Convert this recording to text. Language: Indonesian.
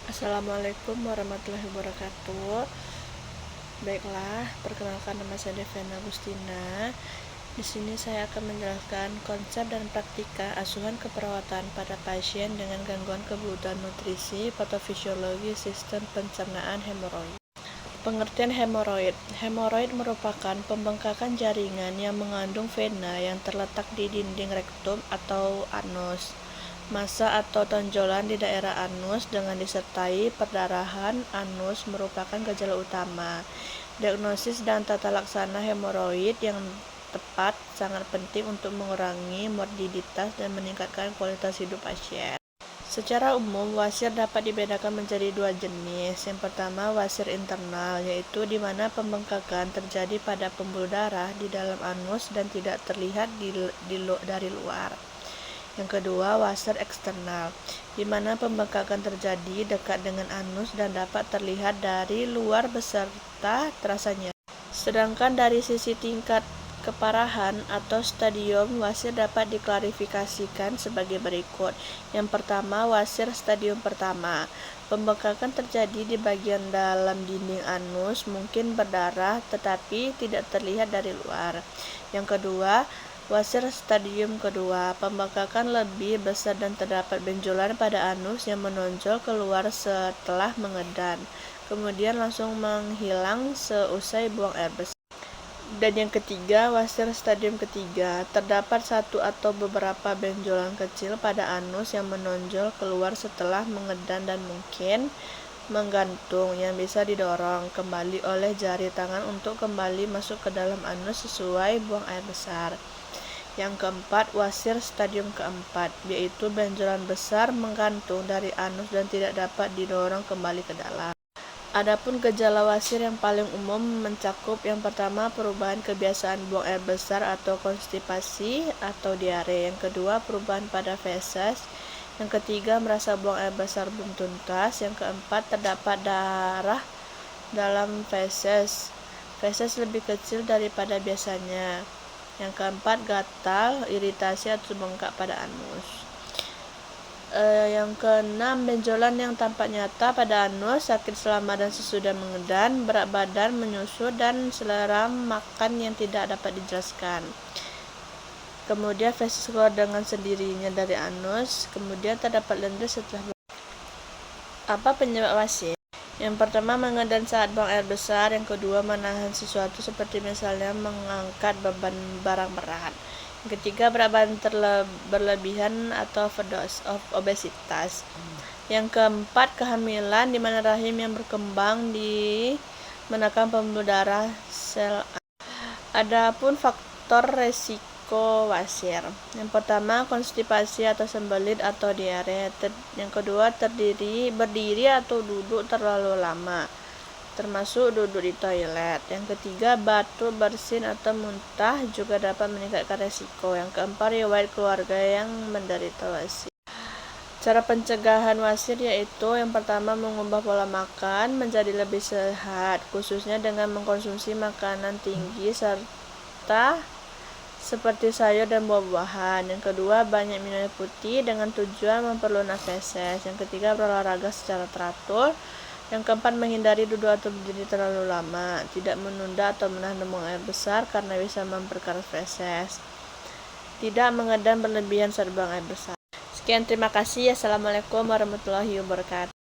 Assalamualaikum warahmatullahi wabarakatuh. Baiklah, perkenalkan nama saya Devena Agustina. Di sini saya akan menjelaskan konsep dan praktika asuhan keperawatan pada pasien dengan gangguan kebutuhan nutrisi, patofisiologi, sistem pencernaan hemoroid. Pengertian hemoroid. Hemoroid merupakan pembengkakan jaringan yang mengandung vena yang terletak di dinding rektum atau anus. Massa atau tonjolan di daerah anus dengan disertai perdarahan anus merupakan gejala utama. Diagnosis dan tata laksana hemoroid yang tepat sangat penting untuk mengurangi morbiditas dan meningkatkan kualitas hidup pasien. Secara umum, wasir dapat dibedakan menjadi dua jenis. Yang pertama, wasir internal, yaitu di mana pembengkakan terjadi pada pembuluh darah di dalam anus dan tidak terlihat dari luar. Yang kedua, wasir eksternal, di mana pembengkakan terjadi dekat dengan anus dan dapat terlihat dari luar beserta terasa nyeri. Sedangkan dari sisi tingkat keparahan atau stadium, wasir dapat diklarifikasikan sebagai berikut. Yang pertama, wasir stadium pertama. Pembengkakan terjadi di bagian dalam dinding anus, mungkin berdarah tetapi tidak terlihat dari luar. Yang kedua, wasir stadium kedua. Pembengkakan lebih besar dan terdapat benjolan pada anus yang menonjol keluar setelah mengedan, kemudian langsung menghilang seusai buang air besar. Dan yang ketiga, wasir stadium ketiga. Terdapat satu atau beberapa benjolan kecil pada anus yang menonjol keluar setelah mengedan dan mungkin menggantung yang bisa didorong kembali oleh jari tangan untuk kembali masuk ke dalam anus sesuai buang air besar. Yang keempat, wasir stadium keempat, yaitu benjolan besar menggantung dari anus dan tidak dapat didorong kembali ke dalam. Adapun gejala wasir yang paling umum mencakup yang pertama, perubahan kebiasaan buang air besar atau konstipasi atau diare. Yang kedua, perubahan pada feses. Yang ketiga, merasa buang air besar belum tuntas. Yang keempat, terdapat darah dalam feses. Feses lebih kecil daripada biasanya. Yang keempat, gatal, iritasi atau bengkak pada anus. Yang keenam, benjolan yang tampak nyata pada anus, sakit selama dan sesudah mengedan, berat badan, menyusut, dan selera makan yang tidak dapat dijelaskan. Kemudian feses keluar dengan sendirinya dari anus. Kemudian terdapat lendir setelah. Apa penyebab wasir? Yang pertama, mengedan saat buang air besar. Yang kedua, menahan sesuatu seperti misalnya mengangkat beban barang berat. Yang ketiga, berat badan berlebihan atau overdose of obesitas. Yang keempat, kehamilan di mana rahim yang berkembang di menekan pembuluh darah sel. Adapun faktor resiko wasir. Yang pertama, konstipasi atau sembelit atau diare. Yang kedua, berdiri atau duduk terlalu lama, termasuk duduk di toilet. Yang ketiga, batuk, bersin atau muntah juga dapat meningkatkan resiko. Yang keempat, riwayat keluarga yang menderita wasir. Cara pencegahan wasir yaitu yang pertama, mengubah pola makan menjadi lebih sehat, khususnya dengan mengkonsumsi makanan tinggi serta seperti sayur dan buah-buahan. Yang kedua, banyak minum air putih dengan tujuan memperlunak feses. Yang ketiga, berolahraga secara teratur. Yang keempat, menghindari duduk atau berdiri terlalu lama, tidak menunda atau menahan buang air besar karena bisa memperkeras feses. Tidak mengedan berlebihan saat buang air besar. Sekian, terima kasih. Assalamualaikum warahmatullahi wabarakatuh.